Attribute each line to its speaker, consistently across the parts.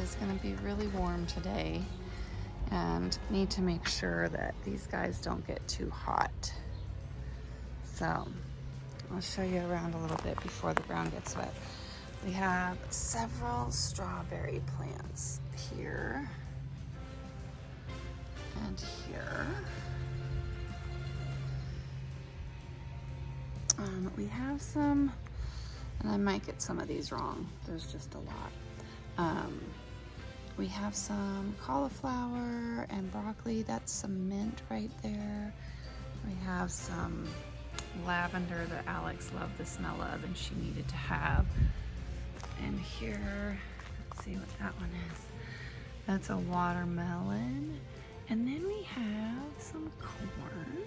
Speaker 1: is going to be really warm today, and need to make sure that these guys don't get too hot. So I'll show you around a little bit before the ground gets wet. We have several strawberry plants here and here. We have some, and I might get some of these wrong, there's just a lot. We have some cauliflower and broccoli. That's some mint right there. We have some lavender that Alex loved the smell of and she needed to have. And here, let's see what that one is. That's a watermelon. And then we have some corn.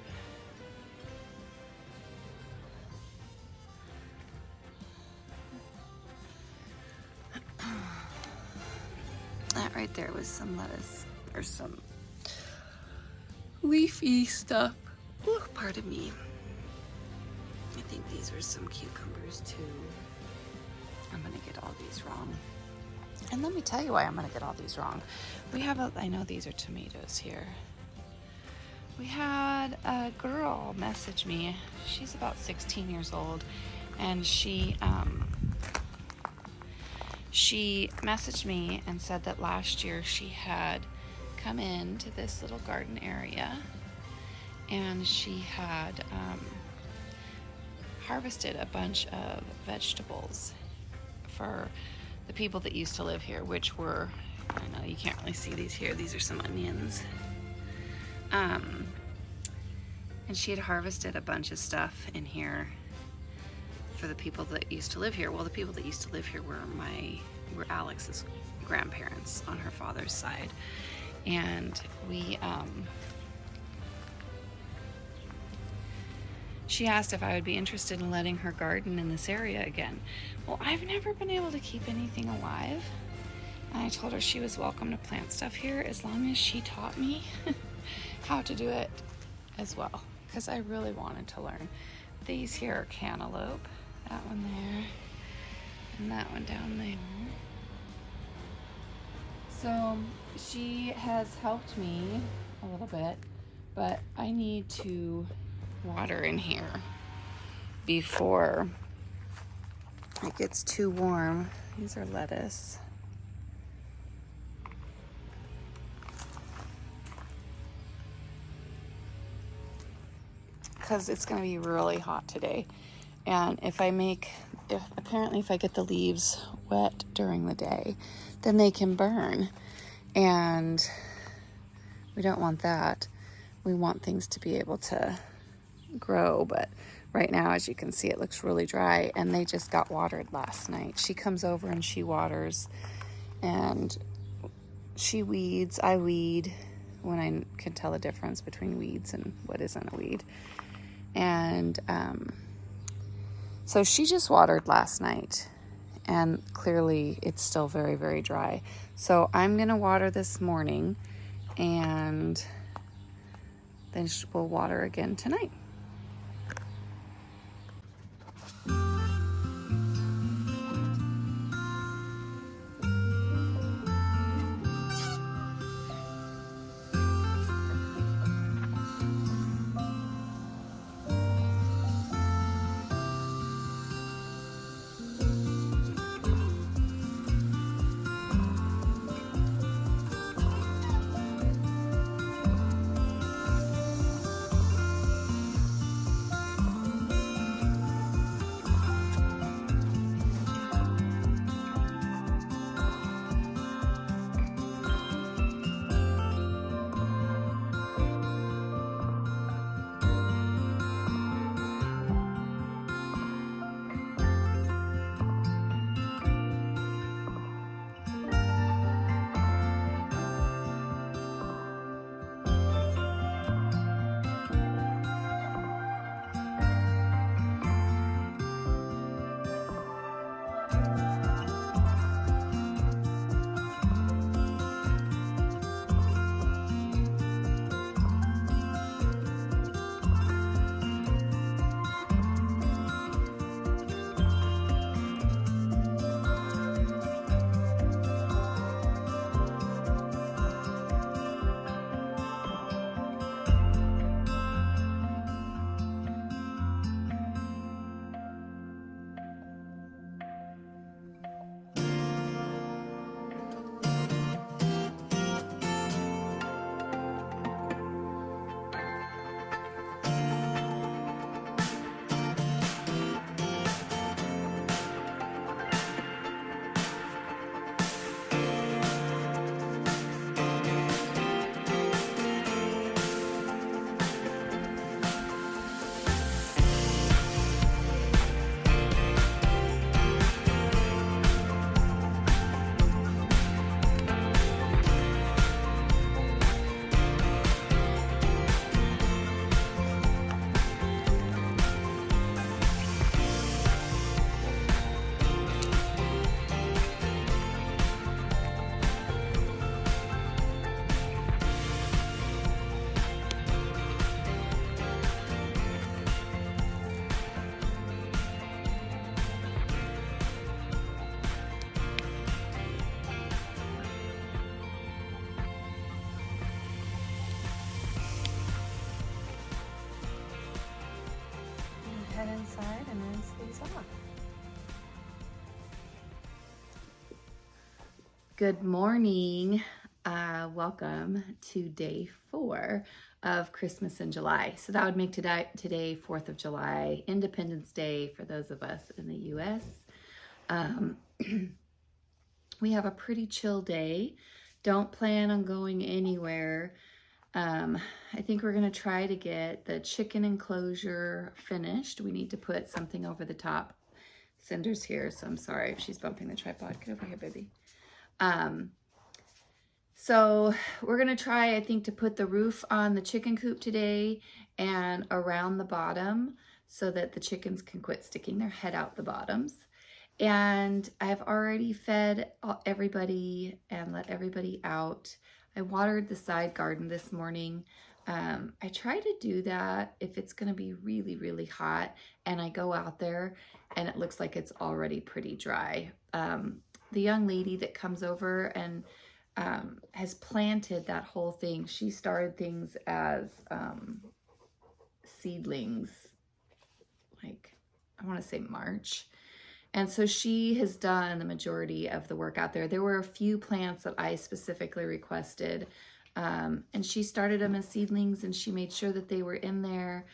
Speaker 1: That right there was some lettuce, or some leafy stuff. Ooh, pardon me. I think these were some cucumbers too. I'm gonna get all these wrong. And let me tell you why I'm gonna get all these wrong. We have I know these are tomatoes here. We had a girl message me. She's about 16 years old, and she messaged me and said that last year she had come into this little garden area and she had harvested a bunch of vegetables for the people that used to live here, which were, I know you can't really see these here, these are some onions. And she had harvested a bunch of stuff in here for the people that used to live here. Well, the people that used to live here were Alex's grandparents on her father's side. And she asked if I would be interested in letting her garden in this area again. Well, I've never been able to keep anything alive. And I told her she was welcome to plant stuff here as long as she taught me how to do it as well, because I really wanted to learn. These here are cantaloupe. That one there, and that one down there. So she has helped me a little bit, but I need to water in here before it gets too warm. These are lettuce. Because it's going to be really hot today. And apparently if I get the leaves wet during the day, then they can burn. And we don't want that. We want things to be able to grow. But right now, as you can see, it looks really dry. And they just got watered last night. She comes over and she waters. And she weeds. I weed when I can tell the difference between weeds and what isn't a weed. And so she just watered last night, and clearly it's still very, very dry. So I'm going to water this morning, and then we'll water again tonight. Good morning. Welcome to day 4 of Christmas in July. So that would make today 4th of July, Independence Day for those of us in the US. We have a pretty chill day. Don't plan on going anywhere. I think we're going to try to get the chicken enclosure finished. We need to put something over the top. Cinder's here, so I'm sorry if she's bumping the tripod. Get over here, baby. So we're going to try, I think, to put the roof on the chicken coop today and around the bottom so that the chickens can quit sticking their head out the bottoms. And I've already fed everybody and let everybody out. I watered the side garden this morning. I try to do that if it's going to be really, really hot and I go out there and it looks like it's already pretty dry. The young lady that comes over and has planted that whole thing. She started things as seedlings, like I want to say March. And so she has done the majority of the work out there. There were a few plants that I specifically requested, and she started them as seedlings and she made sure that they were in there.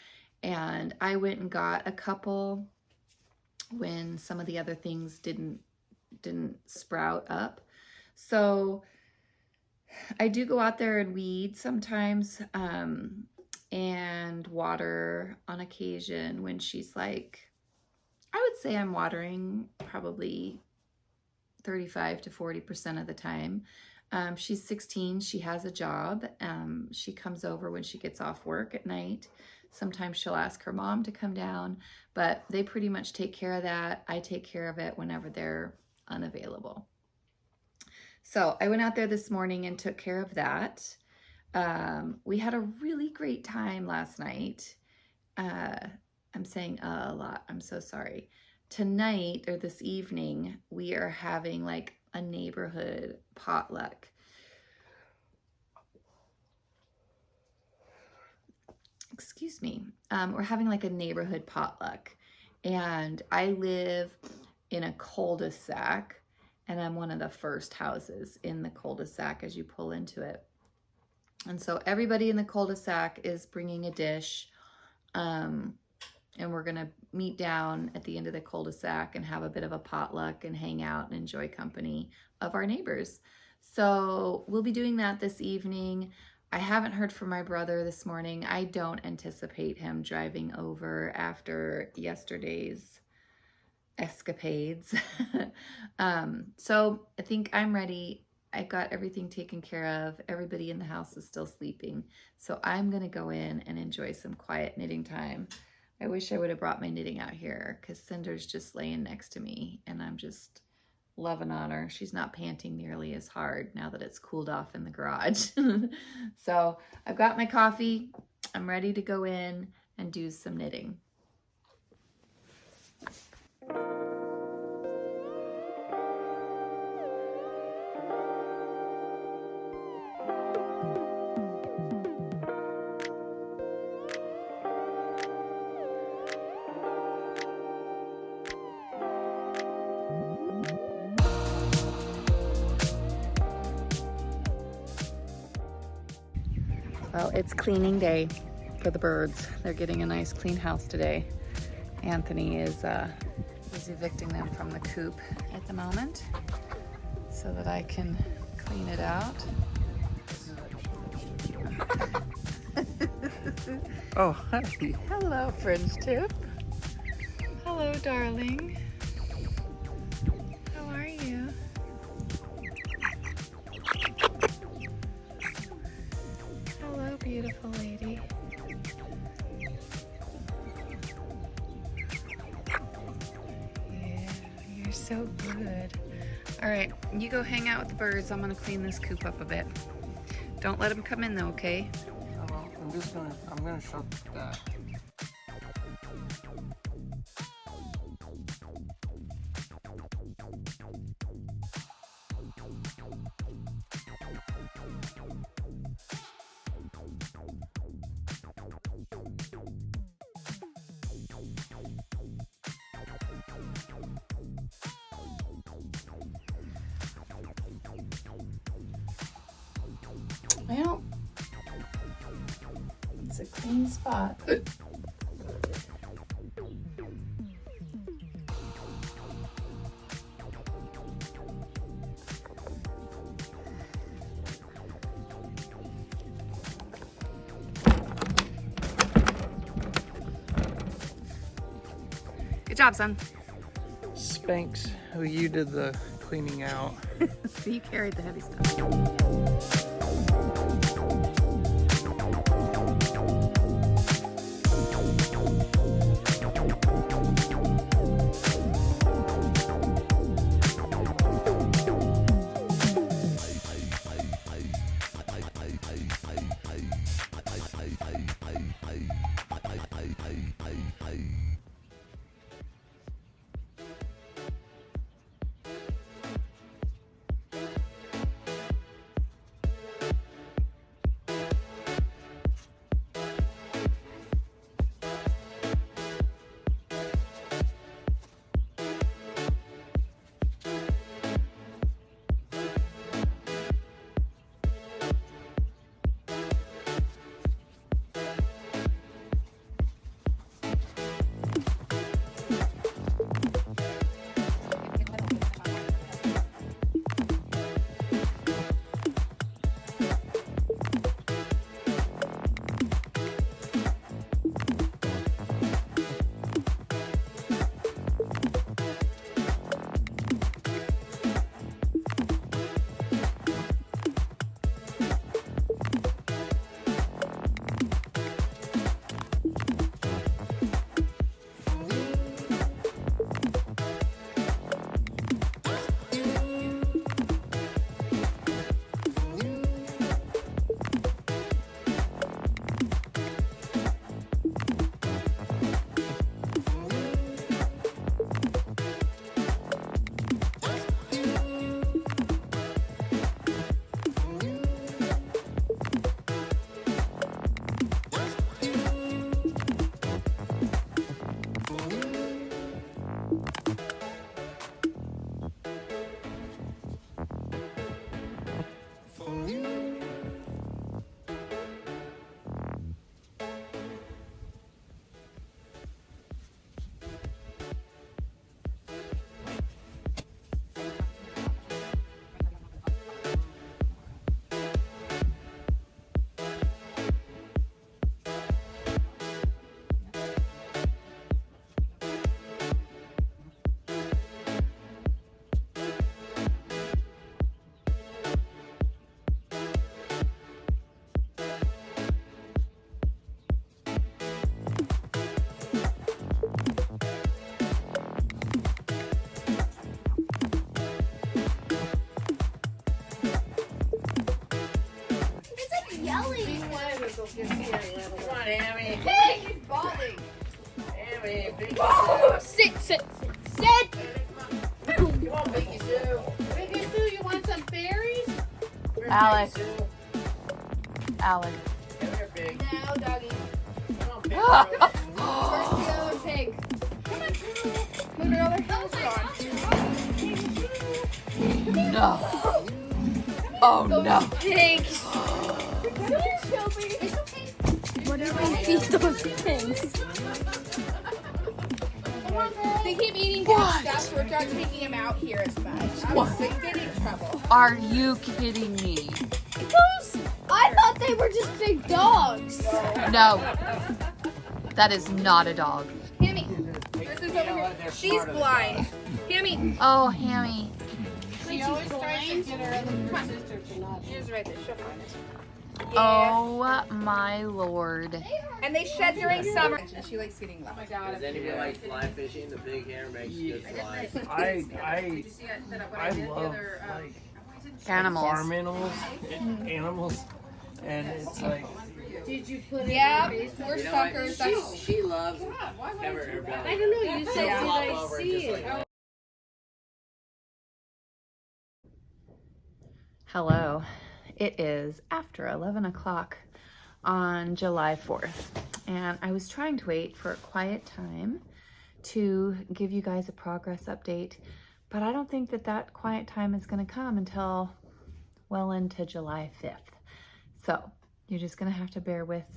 Speaker 1: And I went and got a couple when some of the other things didn't sprout up. So I do go out there and weed sometimes, and water on occasion when she's like, I would say I'm watering probably 35 to 40% of the time. She's 16, she has a job. She comes over when she gets off work at night. Sometimes she'll ask her mom to come down, but they pretty much take care of that. I take care of it whenever they're unavailable. So I went out there this morning and took care of that. We had a really great time last night. I'm saying a lot. I'm so sorry. Tonight or this evening, we are having like a neighborhood potluck. Excuse me. We're having like a neighborhood potluck. And I live in a cul-de-sac. And I'm one of the first houses in the cul-de-sac as you pull into it. And so everybody in the cul-de-sac is bringing a dish. And we're going to meet down at the end of the cul-de-sac and have a bit of a potluck and hang out and enjoy company of our neighbors. So we'll be doing that this evening. I haven't heard from my brother this morning. I don't anticipate him driving over after yesterday's escapades. So I think I'm ready. I got everything taken care of. Everybody in the house is still sleeping. So I'm going to go in and enjoy some quiet knitting time. I wish I would have brought my knitting out here because Cinder's just laying next to me and I'm just loving on her. She's not panting nearly as hard now that it's cooled off in the garage. So I've got my coffee. I'm ready to go in and do some knitting. Well, it's cleaning day for the birds. They're getting a nice clean house today. Anthony is evicting them from the coop at the moment so that I can clean it out.
Speaker 2: Oh, hi.
Speaker 1: Hello, Fringe Tip. Hello, darling. How are you? Hello, beautiful lady. Yeah, you're so good. All right, you go hang out with the birds. I'm gonna clean this coop up a bit. Don't let them come in though, okay?
Speaker 2: Oh, well, I'm gonna shut that.
Speaker 1: Well, it's a clean spot. Good job, son.
Speaker 2: Spanx, who you did the cleaning out.
Speaker 1: So you carried the heavy stuff.
Speaker 3: Come on, Amy. Hey, he's balding. Amy, Biggie Sue. Sit. Come on, Biggie Sue. Biggie Sue, you want some berries?
Speaker 1: Alex. Alex.
Speaker 3: Come here, Big. No, doggy. Come on, Big. Where's the other pig? Come on. Look at all their hairs gone.
Speaker 1: No. Oh no.
Speaker 3: Pigs. What do we feed those pigs? They keep eating good stuff, so we're not taking them out here as much.
Speaker 1: What?
Speaker 3: They get in trouble.
Speaker 1: Are you kidding me?
Speaker 3: I thought they were just big dogs.
Speaker 1: No. That is not a dog.
Speaker 3: Hammy, this is over here. She's blind. Hammy.
Speaker 1: Oh, Hammy.
Speaker 3: She always tries to get her other sister to not. She's right there. She'll find us. Yeah.
Speaker 1: Oh my lord.
Speaker 3: And they shed during summer. She likes getting left.
Speaker 4: Oh my god. Does anybody like fly fishing? The big hair makes good flies.
Speaker 2: I love like
Speaker 1: Animals.
Speaker 2: farm animals, and it's like.
Speaker 3: Did you put it? Yeah, we're
Speaker 4: You know
Speaker 3: suckers.
Speaker 4: what? She loves cover her belly.
Speaker 3: I don't know. You said,
Speaker 4: She'll
Speaker 3: did
Speaker 4: flop
Speaker 3: I
Speaker 4: over and
Speaker 3: see
Speaker 4: just
Speaker 3: it?
Speaker 4: like
Speaker 1: Hello. It is after 11 o'clock on July 4th, and I was trying to wait for a quiet time to give you guys a progress update, but I don't think that quiet time is going to come until well into July 5th. So you're just gonna have to bear with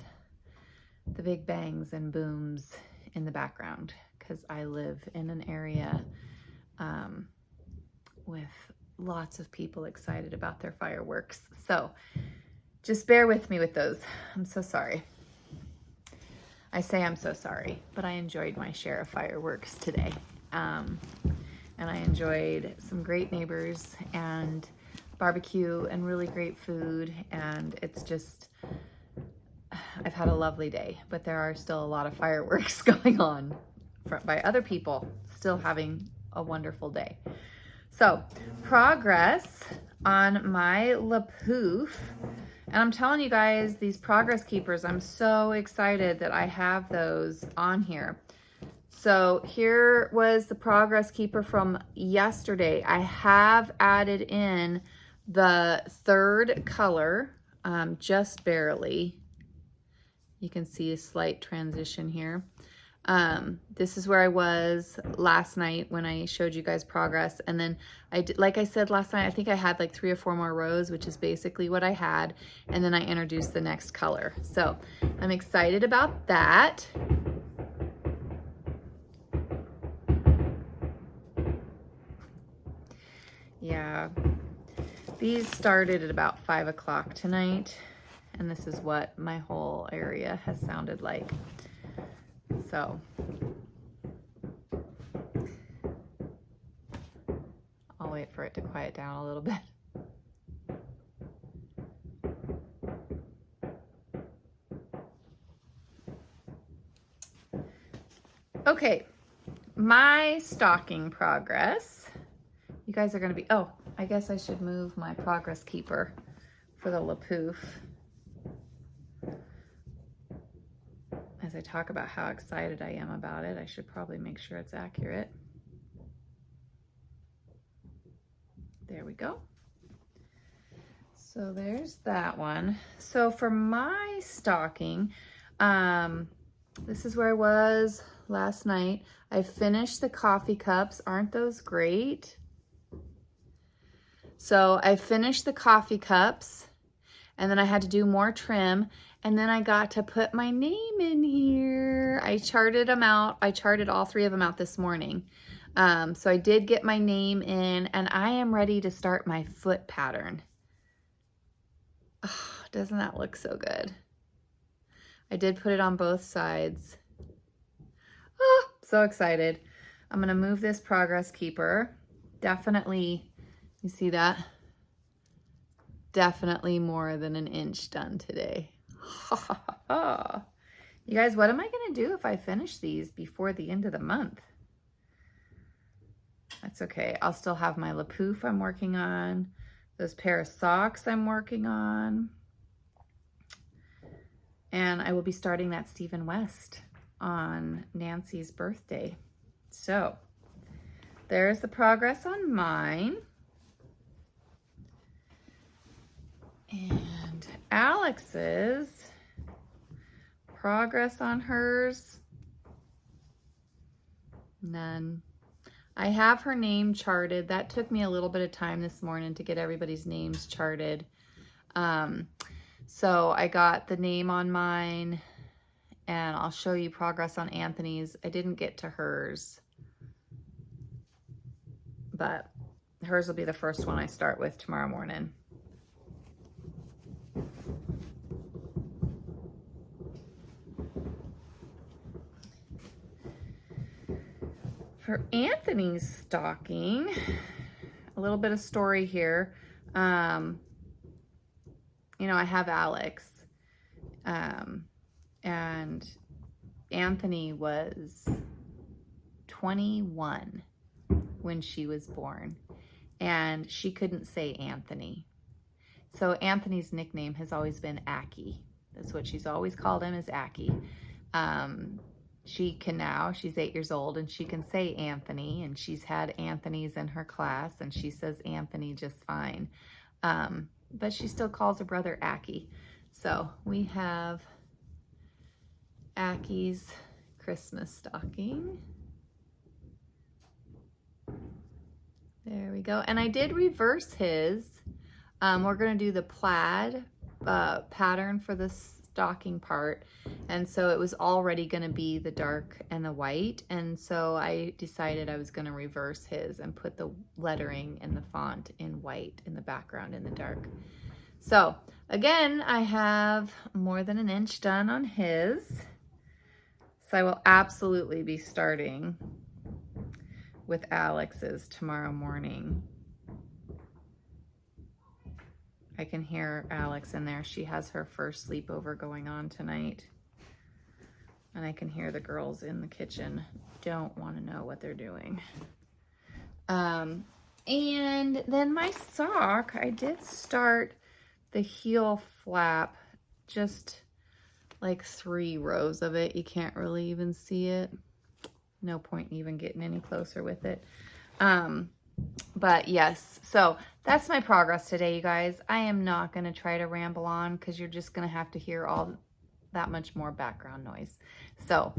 Speaker 1: the big bangs and booms in the background because I live in an area with lots of people excited about their fireworks. So just bear with me with those. I'm so sorry. I say I'm so sorry, but I enjoyed my share of fireworks today. And I enjoyed some great neighbors and barbecue and really great food. And it's just, I've had a lovely day, but there are still a lot of fireworks going on by other people still having a wonderful day. So progress on my Pouf. And I'm telling you guys, these progress keepers, I'm so excited that I have those on here. So here was the progress keeper from yesterday. I have added in the third color, just barely. You can see a slight transition here. This is where I was last night when I showed you guys progress. And then I did, like I said last night, I think I had like 3 or 4 more rows, which is basically what I had. And then I introduced the next color. So I'm excited about that. Yeah, these started at about 5 o'clock tonight. And this is what my whole area has sounded like. So I'll wait for it to quiet down a little bit. Okay, my stocking progress. You guys are gonna be, oh, I guess I should move my progress keeper for the Pouf. As I talk about how excited I am about it, I should probably make sure it's accurate. There we go. So there's that one. So for my stocking, this is where I was last night. I finished the coffee cups. Aren't those great? So I finished the coffee cups and then I had to do more trim. And then I got to put my name in here. I charted them out. I charted all 3 of them out this morning. So I did get my name in and I am ready to start my foot pattern. Oh, doesn't that look so good? I did put it on both sides. Oh, so excited. I'm gonna move this progress keeper. Definitely, you see that? Definitely more than an inch done today. You guys, what am I gonna do if I finish these before the end of the month? That's okay. I'll still have my Pouf I'm working on, those pair of socks I'm working on, and I will be starting that Stephen West on Nancy's birthday. So there's the progress on mine. And Alex's progress on hers, none. I have her name charted. That took me a little bit of time this morning to get everybody's names charted. So I got the name on mine and I'll show you progress on Anthony's. I didn't get to hers, but hers will be the first one I start with tomorrow morning. For Anthony's stocking, a little bit of story here. You know, I have Alex, and Anthony was 21 when she was born, and she couldn't say Anthony. So Anthony's nickname has always been Aki. That's what she's always called him, is Aki. She can now, she's 8 years old, and she can say Anthony, and she's had Anthony's in her class, and she says Anthony just fine. But she still calls her brother Aki. So we have Aki's Christmas stocking. There we go. And I did reverse his. We're going to do the plaid pattern for the stocking part, and so it was already going to be the dark and the white, and so I decided I was going to reverse his and put the lettering and the font in white in the background in the dark. So again, I have more than an inch done on his, so I will absolutely be starting with Alex's tomorrow morning. I can hear Alex in there. She has her first sleepover going on tonight. And I can hear the girls in the kitchen don't want to know what they're doing. And then my sock, I did start the heel flap, just like 3 rows of it. You can't really even see it. No point even getting any closer with it. But yes, so that's my progress today, you guys. I am not going to try to ramble on because you're just going to have to hear all that much more background noise. So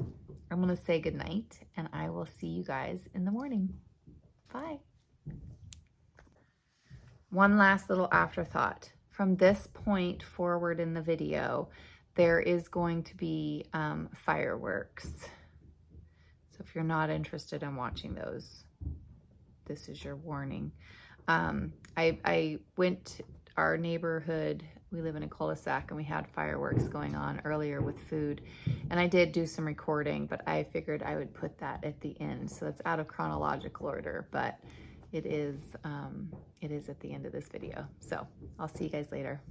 Speaker 1: I'm going to say goodnight, and I will see you guys in the morning. Bye. One last little afterthought. From this point forward in the video, there is going to be fireworks. So if you're not interested in watching those, this is your warning. I went to our neighborhood. We live in a cul-de-sac, and we had fireworks going on earlier with food. And I did do some recording, but I figured I would put that at the end. So it's out of chronological order, but it is at the end of this video. So I'll see you guys later.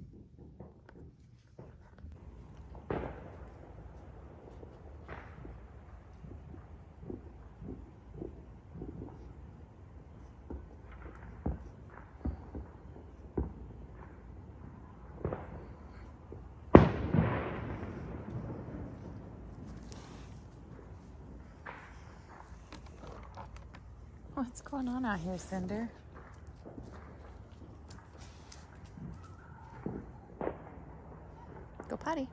Speaker 1: What's going on out here, Cinder? Go potty.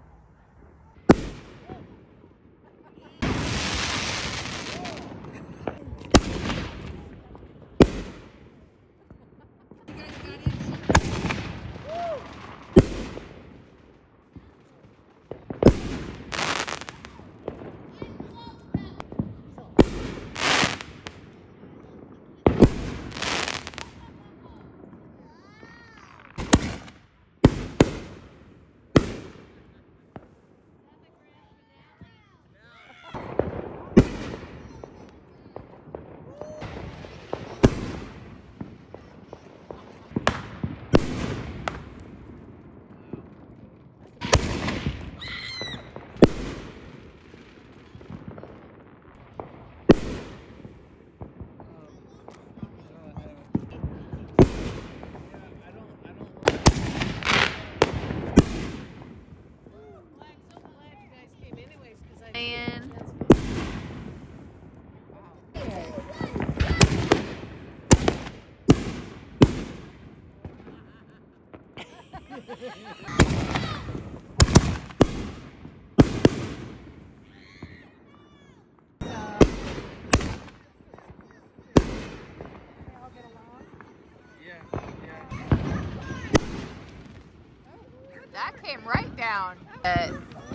Speaker 1: That came right down.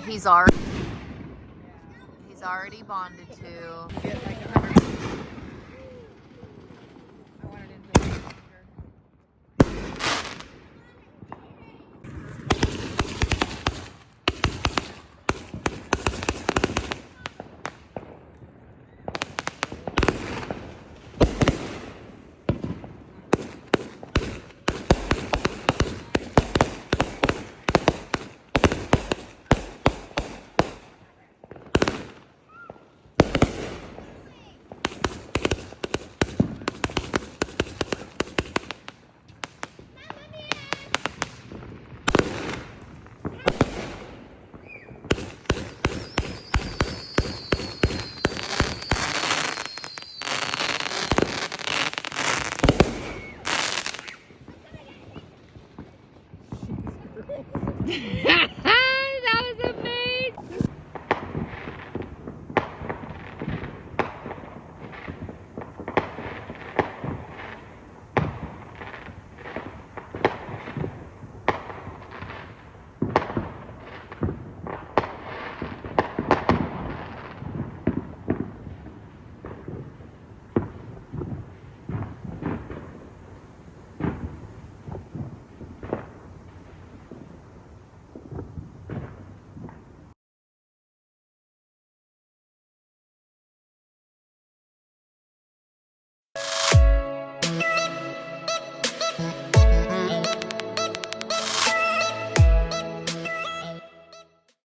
Speaker 1: He's already bonded to.